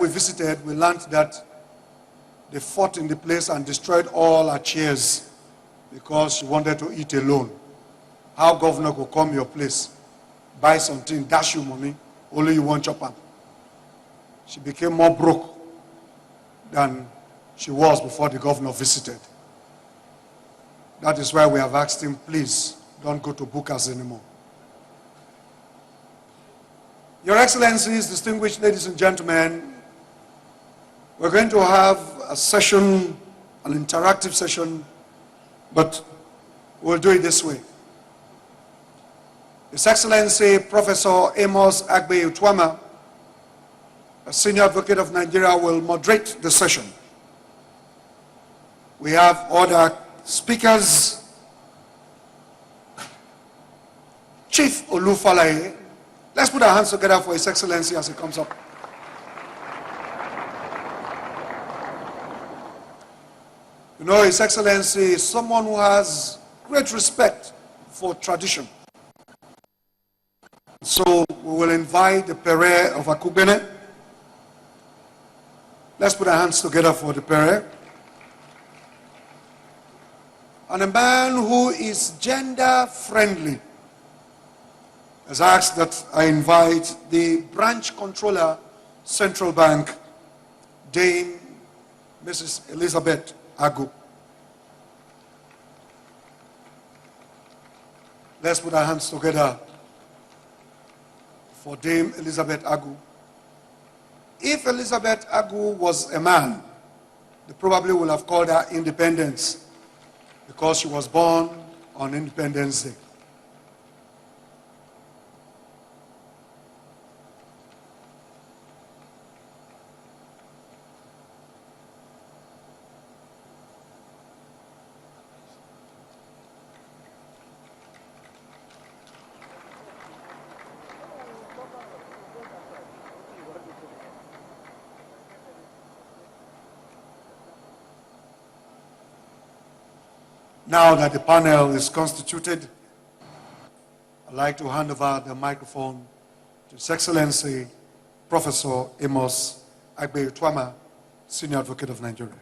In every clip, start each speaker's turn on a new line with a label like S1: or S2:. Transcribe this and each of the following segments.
S1: we visited, we learned that they fought in the place and destroyed all our chairs because she wanted to eat alone. How governor could come your place, buy something, dash you money, only you want chop am. She became more broke than she was before the governor visited. That is why we have asked him, please, don't go to Bukas anymore. Your Excellencies, distinguished ladies and gentlemen, we're going to have a session, an interactive session, but we'll do it this way. His Excellency Professor Amos Agbe Uduaghan, a senior advocate of Nigeria, will moderate the session. We have other speakers. Chief Olufalaye, let's put our hands together for His Excellency as he comes up. You know, His Excellency is someone who has great respect for tradition. So we will invite the Pere of Akubene. Let's put our hands together for the Pere. And a man who is gender friendly has asked that I invite the branch controller, Central Bank, Dame Mrs. Elizabeth Agu. Let's put our hands together for Dame Elizabeth Agu. If Elizabeth Agu was a man, they probably would have called her Independence because she was born on Independence Day. Now that the panel is constituted, I'd like to hand over the microphone to His Excellency Professor Amos Agbe Uduaghan, Senior Advocate of Nigeria.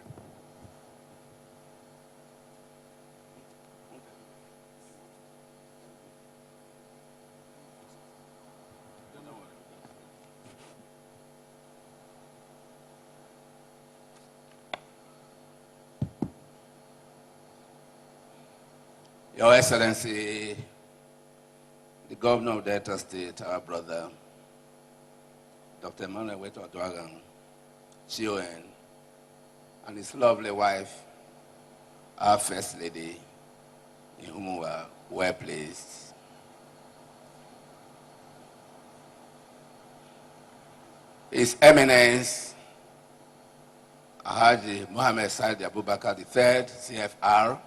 S2: Your Excellency, the Governor of Delta State, our brother, Dr. Emmanuel Uduaghan, CON, and his lovely wife, our First Lady, in whom we are well placed. His Eminence, Alhaji Mohammed Said Abubakar III, CFR,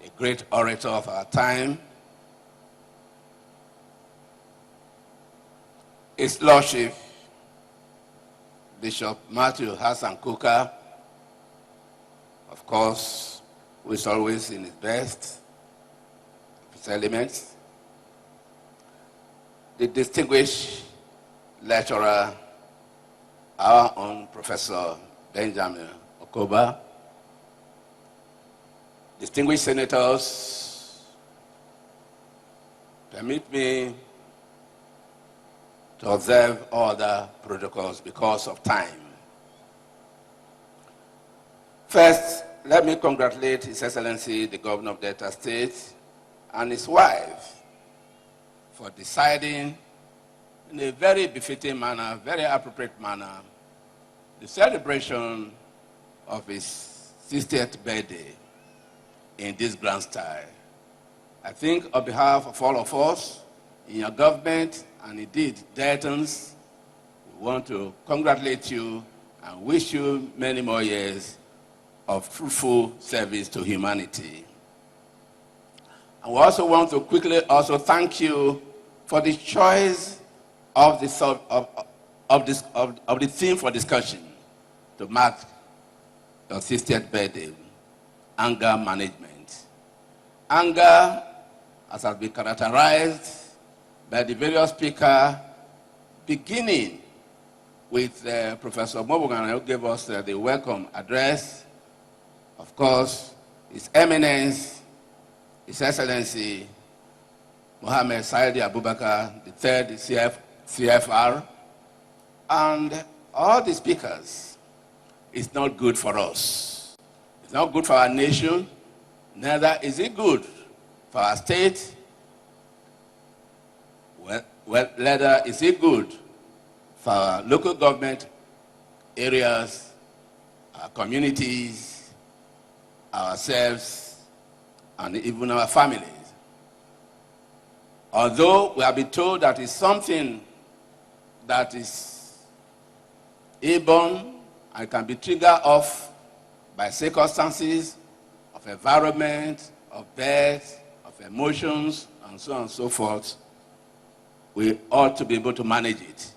S2: a great orator of our time, His Lordship, Bishop Matthew Hassan Kuka, of course, who is always in his best of his elements, the distinguished lecturer, our own Professor Benjamin Okoba, distinguished senators, permit me to observe all the protocols because of time. First, let me congratulate His Excellency, the Governor of Delta State, and his wife for deciding in a very befitting manner, very appropriate manner, the celebration of his 60th birthday in this grand style. I think on behalf of all of us in your government and indeed Deltans, we want to congratulate you and wish you many more years of fruitful service to humanity. And we also want to quickly also thank you for the choice of the theme for discussion to mark your 60th birthday, anger management. Anger, as has been characterized by the various speakers, beginning with Professor Uduaghan, who gave us the welcome address. Of course, His Eminence, His Excellency Mohammed Saidi Abubakar, the third CFR, and all the speakers. It's not good for us. It's not good for our nation. Neither is it good for our state. Well, neither is it good for our local government areas, our communities, ourselves, and even our families. Although we have been told that it's something that is airborne and can be triggered off by circumstances of environment, of birth, of emotions, and so on and so forth, we ought to be able to manage it.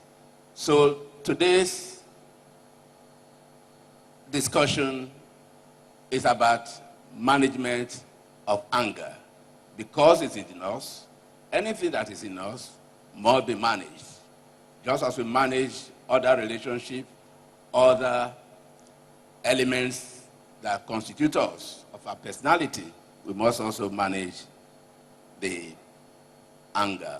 S2: So today's discussion is about management of anger. Because it's in us, anything that is in us must be managed. Just as we manage other relationships, other elements that constitute us, of our personality, we must also manage the anger.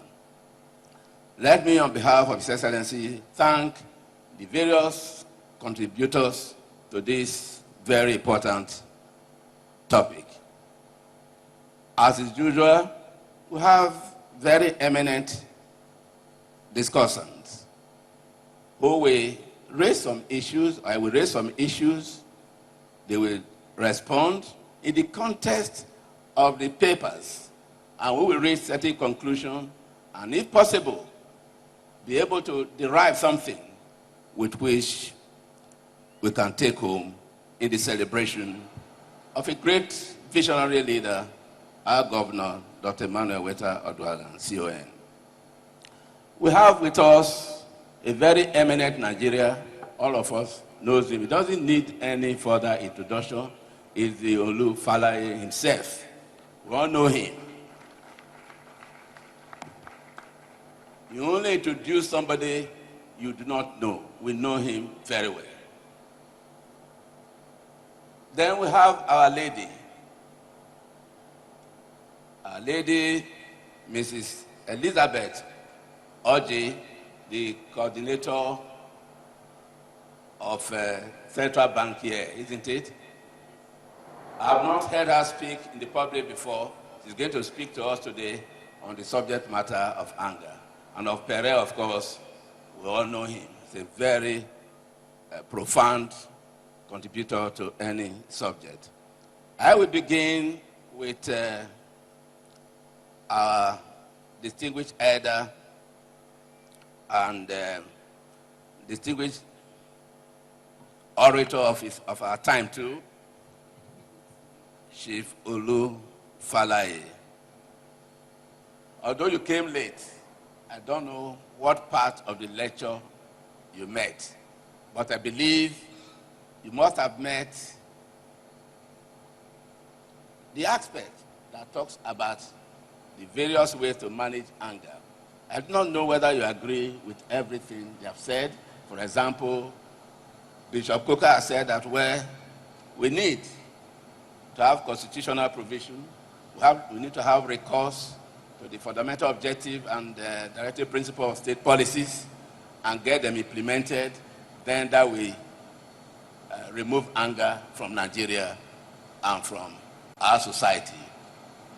S2: Let me, on behalf of His Excellency, thank the various contributors to this very important topic. As is usual, we have very eminent discussants who will raise some issues. I will raise some issues. They will respond in the context of the papers, and we will reach certain conclusions, and if possible, be able to derive something with which we can take home in the celebration of a great visionary leader, our governor, Dr. Emmanuel Uduaghan, CON. We have with us a very eminent Nigerian. All of us knows him. He doesn't need any further introduction. He's the Olu Falaye himself. We all know him. You only introduce somebody you do not know. We know him very well. Then we have our lady. Our lady, Mrs. Elizabeth Oji, the coordinator of Central Bank here, isn't it? I have not heard her speak in the public before. She's going to speak to us today on the subject matter of anger. And of Pere, of course, we all know him. He's a very profound contributor to any subject. I will begin with our distinguished elder and distinguished orator of our time too, Chief Olu Falaye. Although you came late, I don't know what part of the lecture you met, but I believe you must have met the aspect that talks about the various ways to manage anger. I do not know whether you agree with everything they have said. For example, Bishop Coker has said that where we need to have constitutional provision, we need to have recourse to the fundamental objective and directive principle of state policies and get them implemented, then that will remove anger from Nigeria and from our society.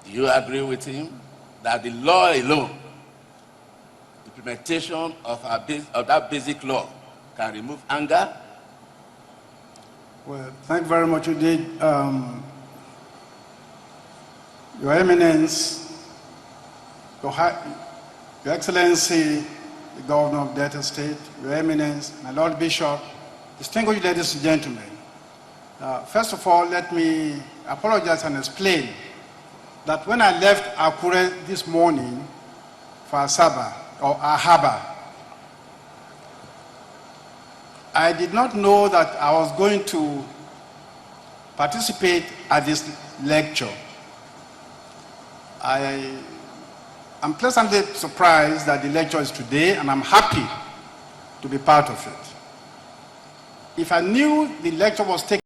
S2: Do you agree with him that the law alone, the implementation of that basic law, can remove anger?
S3: Well, thank you very much indeed. Your Eminence, Your Excellency, the Governor of Delta State, Your Eminence, my Lord Bishop, distinguished ladies and gentlemen. First of all, let me apologize and explain that when I left Akure this morning for Asaba, or Ahaba, I did not know that I was going to participate at this lecture. I'm pleasantly surprised that the lecture is today, and I'm happy to be part of it. if I knew the lecture was taken